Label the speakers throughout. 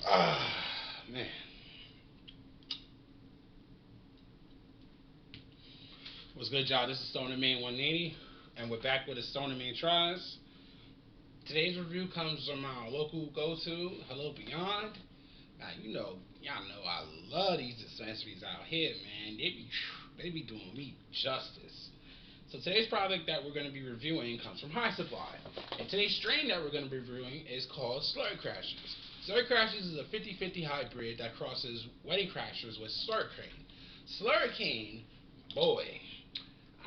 Speaker 1: Man. What's good, y'all? This is Stoner Maine 180, and we're back with the Stoner Maine Tries. Today's review comes from our local go-to, Hello Beyond. Now, y'all know I love these dispensaries out here, man. They be doing me justice. So today's product that we're going to be reviewing comes from High Supply. And today's strain that we're going to be reviewing is called Slurricrashers. Slurricrashers is a 50-50 hybrid that crosses Wedding Crashers with Slurricane. Slurricane, boy,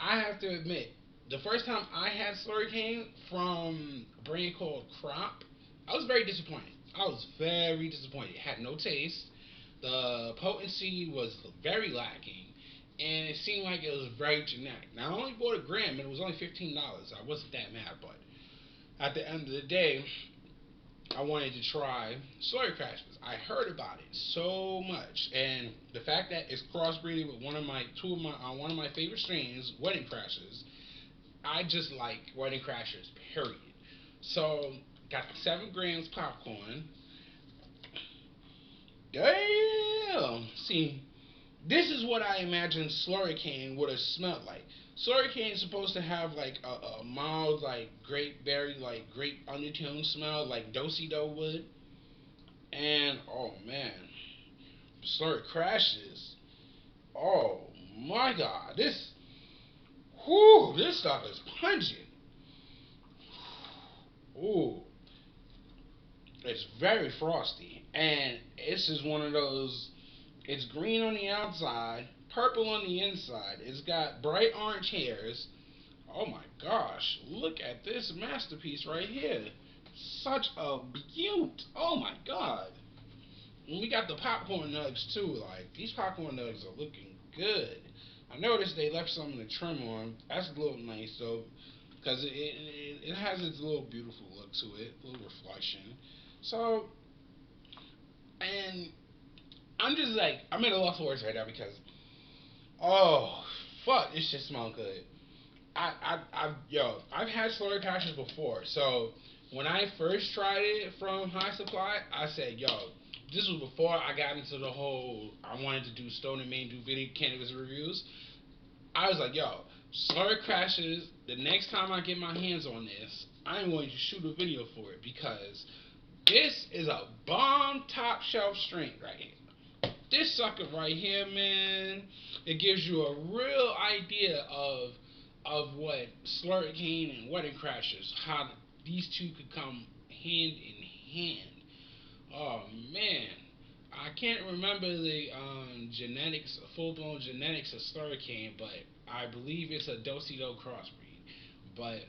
Speaker 1: I have to admit, the first time I had Slurricane from a brand called Crop, I was very disappointed. I was very disappointed. It had no taste. The potency was very lacking, and it seemed like it was very generic. Now, I only bought a gram, and it was only $15. I wasn't that mad, but at the end of the day, I wanted to try Slurricrashers. I heard about it so much, and the fact that it's crossbreeding with one of my favorite strains, Wedding Crashers. I just like Wedding Crashers, period. So got the 7 grams popcorn. Damn. See, this is what I imagine Slurricane would have smelled like. Slurricane is supposed to have like a mild, like grape berry, like grape undertone smell, like Do would. And oh man, Slurricrashers. Oh my God, this stuff is pungent. Ooh, it's very frosty, and this is one of those. It's green on the outside, purple on the inside. It's got bright orange hairs. Oh my gosh, look at this masterpiece right here. Such a beaut. Oh my god. And we got the popcorn nugs too. Like, these popcorn nugs are looking good. I noticed they left some of the trim on. That's a little nice though, because it has its little beautiful look to it, a little reflection. So, and I'm just like, I'm at a loss for words right now because, oh, fuck, this shit smells good. I've had Slurricrashers before. So when I first tried it from High Supply, I said, yo, this was before I got into the whole. I wanted to do Stone and Maine do video cannabis reviews. I was like, yo, Slurricrashers. The next time I get my hands on this, I'm going to shoot a video for it because this is a bomb top shelf strain right here. This sucker right here, man, it gives you a real idea of what Slurricane and Wedding Crashers, how these two could come hand in hand. Oh man, I can't remember the genetics, full blown genetics of Slurricane, but I believe it's a Do crossbreed. But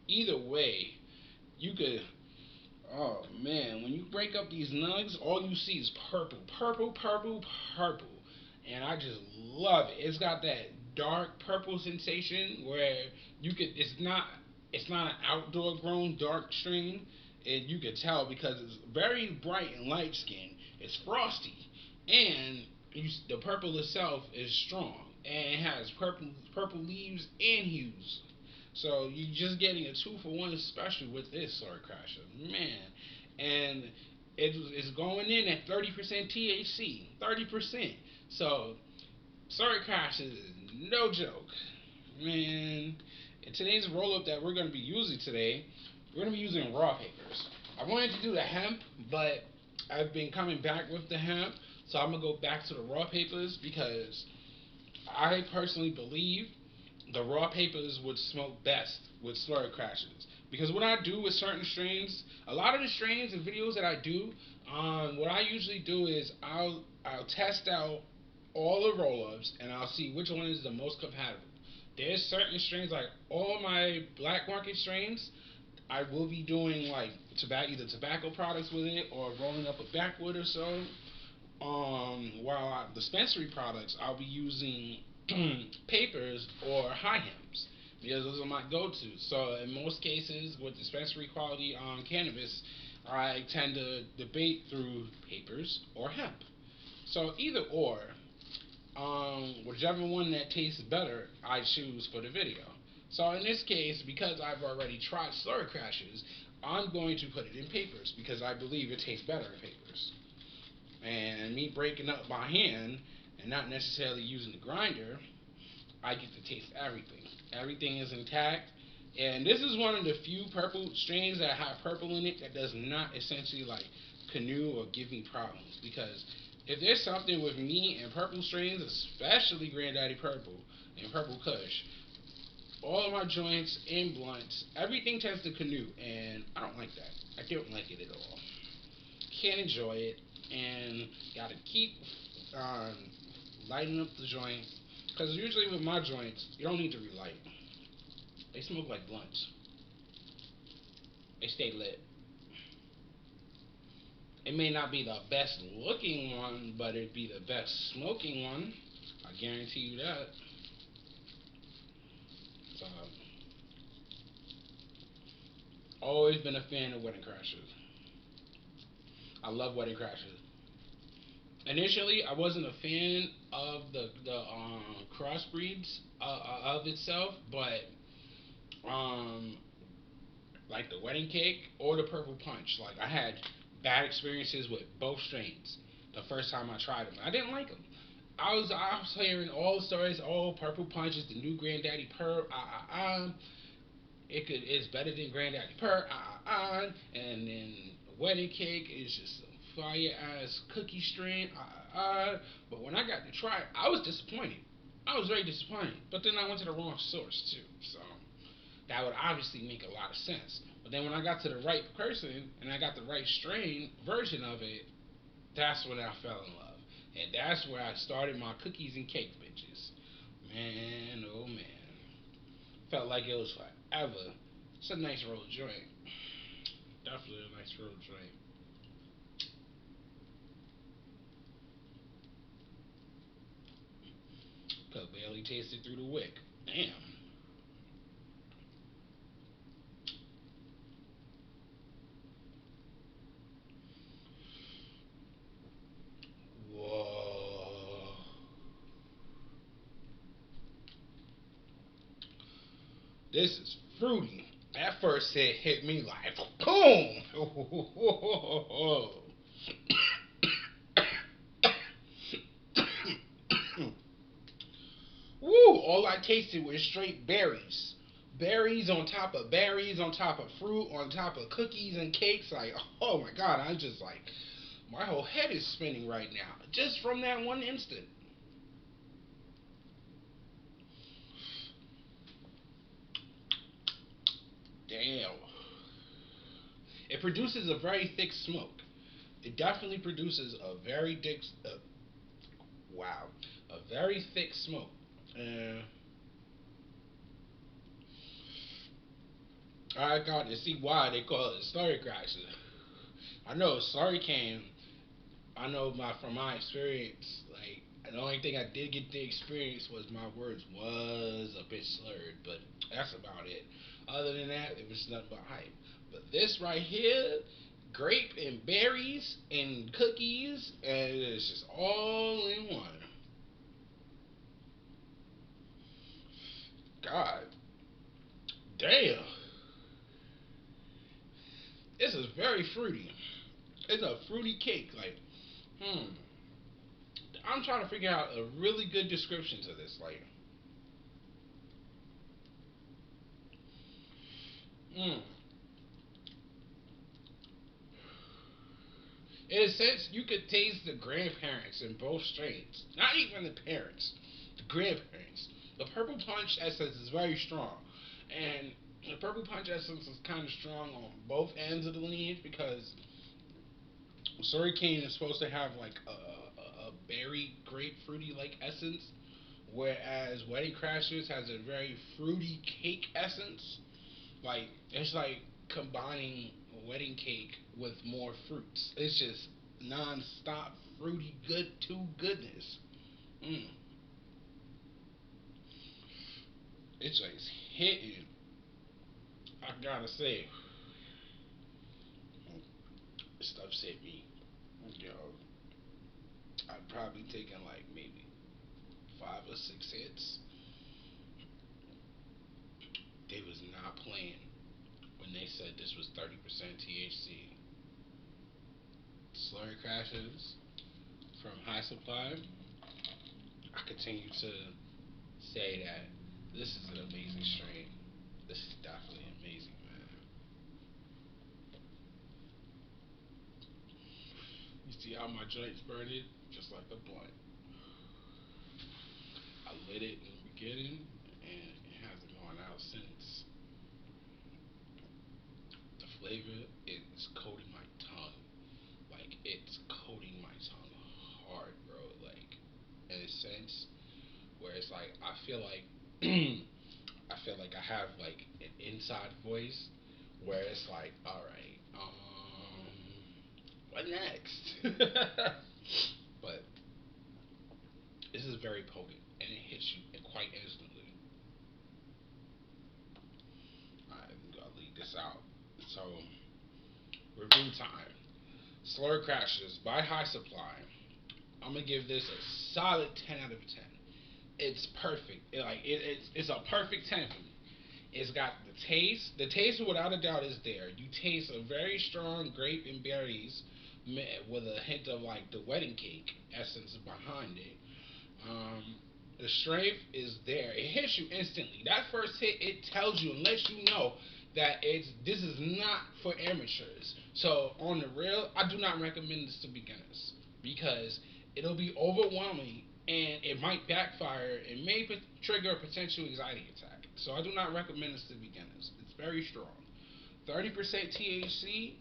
Speaker 1: either way, you could. Oh man, when you break up these nugs, all you see is purple, purple, purple, purple, and I just love it. It's got that dark purple sensation where you could. It's not an outdoor grown dark strain, and you could tell because it's very bright and light skinned. It's frosty, and the purple itself is strong, and it has purple leaves and hues. So you're just getting a 2-for-1 special with this Slurricrasher, man. And it's going in at 30% THC, 30%. So Slurricrashers is no joke, man. In today's roll up that we're going to be using today, we're going to be using raw papers. I wanted to do the hemp, but I've been coming back with the hemp, so I'm going to go back to the raw papers because I personally believe the raw papers would smoke best with Slurricrashers. Because what I do with certain strains, a lot of the strains and videos that I do, what I usually do is I'll test out all the roll-ups and I'll see which one is the most compatible. There's certain strains, like all my black market strains, I will be doing like either tobacco products with it or rolling up a backwood or so. While dispensary products, I'll be using papers or high hems because those are my go-tos. So in most cases with dispensary quality cannabis, I tend to debate through papers or hemp. So either or, whichever one that tastes better, I choose for the video. So in this case, because I've already tried Slurricrashers, I'm going to put it in papers because I believe it tastes better in papers. And me breaking up by hand and not necessarily using the grinder, I get to taste everything. Everything is intact. And this is one of the few purple strains that have purple in it that does not essentially like canoe or give me problems. Because if there's something with me and purple strains, especially Granddaddy Purple and Purple Kush, all of my joints and blunts, everything tends to canoe, and I don't like that. I don't like it at all. Can't enjoy it, and gotta keep um, lighting up the joint. Because usually with my joints, you don't need to relight. They smoke like blunts. They stay lit. It may not be the best looking one, but it'd be the best smoking one. I guarantee you that. So, always been a fan of Wedding Crashers. I love Wedding Crashers. Initially, I wasn't a fan of the crossbreeds of itself, but um, like the wedding cake or the purple punch. Like I had bad experiences with both strains the first time I tried them. I didn't like them. I was hearing all the stories. Oh, purple punch is the new Granddaddy Purr. It's better than Granddaddy Purr. And then wedding cake is just a fire ass cookie strain. But when I got to try it, I was disappointed. I was very disappointed. But then I went to the wrong source too. So that would obviously make a lot of sense. But then when I got to the right person and I got the right strain version of it, that's when I fell in love. And that's where I started my cookies and cake bitches. Man, oh man. Felt like it was forever. It's a nice roll joint. Definitely a nice roll joint. Could barely taste it through the wick. Damn. Whoa. This is fruity. At first it hit me like boom. Woo! All I tasted was straight berries. Berries on top of berries on top of fruit on top of cookies and cakes. Like, oh my god, I'm just like, my whole head is spinning right now. Just from that one instant. Damn. It produces a very thick smoke. It definitely produces a very thick, wow, a very thick smoke. Uh, I got to see why they call it Slurricrasher. I know Slurricane. I know from my experience, like the only thing I did get the experience was my words was a bit slurred, but that's about it. Other than that, it was nothing but hype. But this right here, grape and berries and cookies, and it's just all in one. God damn, this is very fruity. It's a fruity cake. Like, hmm. I'm trying to figure out a really good description to this. Like, hmm. In a sense, you could taste the grandparents in both strains. Not even the parents, the grandparents. The purple punch essence is very strong, and the purple punch essence is kind of strong on both ends of the lineage because Slurricane is supposed to have like a berry grapefruity like essence, whereas Wedding Crashers has a very fruity cake essence. Like it's like combining a wedding cake with more fruits. It's just non-stop fruity good to goodness. Mm. It's just hitting. I gotta say, stuff's hit me. You know, I've probably taken like maybe 5 or 6 hits. they was not playing when they said this was 30% THC. Slurricrashers from High Supply. I continue to say that this is an amazing strain. This is definitely amazing, man. You see how my joints burning? Just like a blunt. I lit it in the beginning, and it hasn't gone out since. The flavor is coating my tongue. Like, it's coating my tongue hard, bro. Like, in a sense where it's like, I feel like I have like an inside voice where it's like, all right, what next? But this is very potent, and it hits you quite instantly. Alright, I'm gonna leave this out. So, review time. Slurricrashers by High Supply. I'm gonna give this a solid 10 out of 10. It's perfect. It's a perfect 10 for me. It's got the taste. The taste, without a doubt, is there. You taste a very strong grape and berries with a hint of like the wedding cake essence behind it. Um, the strength is there. It hits you instantly. That first hit, it tells you and lets you know that this is not for amateurs. So on the real, I do not recommend this to beginners because it'll be overwhelming and it might backfire and may trigger a potential anxiety attack. So I do not recommend this to beginners. It's very strong. 30% THC.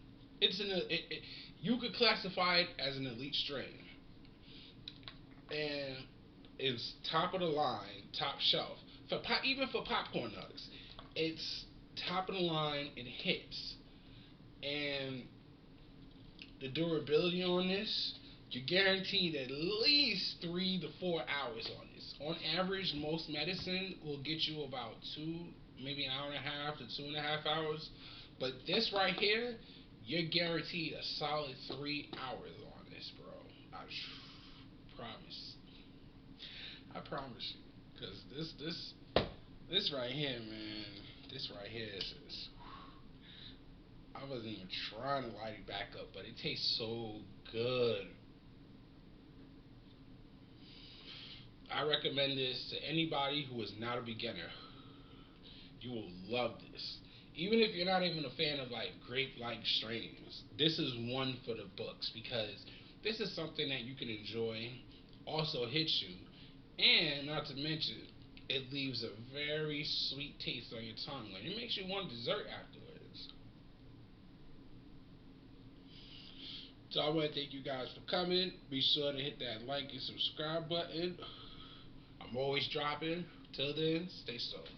Speaker 1: You could classify it as an elite strain, and it's top of the line, top shelf even for popcorn nuts. It's top of the line. It hits, and the durability on this, you're guaranteed at least 3 to 4 hours on this. On average, most medicine will get you about maybe an hour and a half to 2.5 hours. But this right here, you're guaranteed a solid 3 hours on this, bro. I promise. I promise you. Cause this right here, man. This right here is. I wasn't even trying to light it back up, but it tastes so good. I recommend this to anybody who is not a beginner. You will love this. Even if you're not even a fan of like grape-like strains, this is one for the books because this is something that you can enjoy, also hits you, and not to mention, it leaves a very sweet taste on your tongue. Like it makes you want dessert afterwards. So I want to thank you guys for coming. Be sure to hit that like and subscribe button. I'm always dropping. Till then, stay stoned.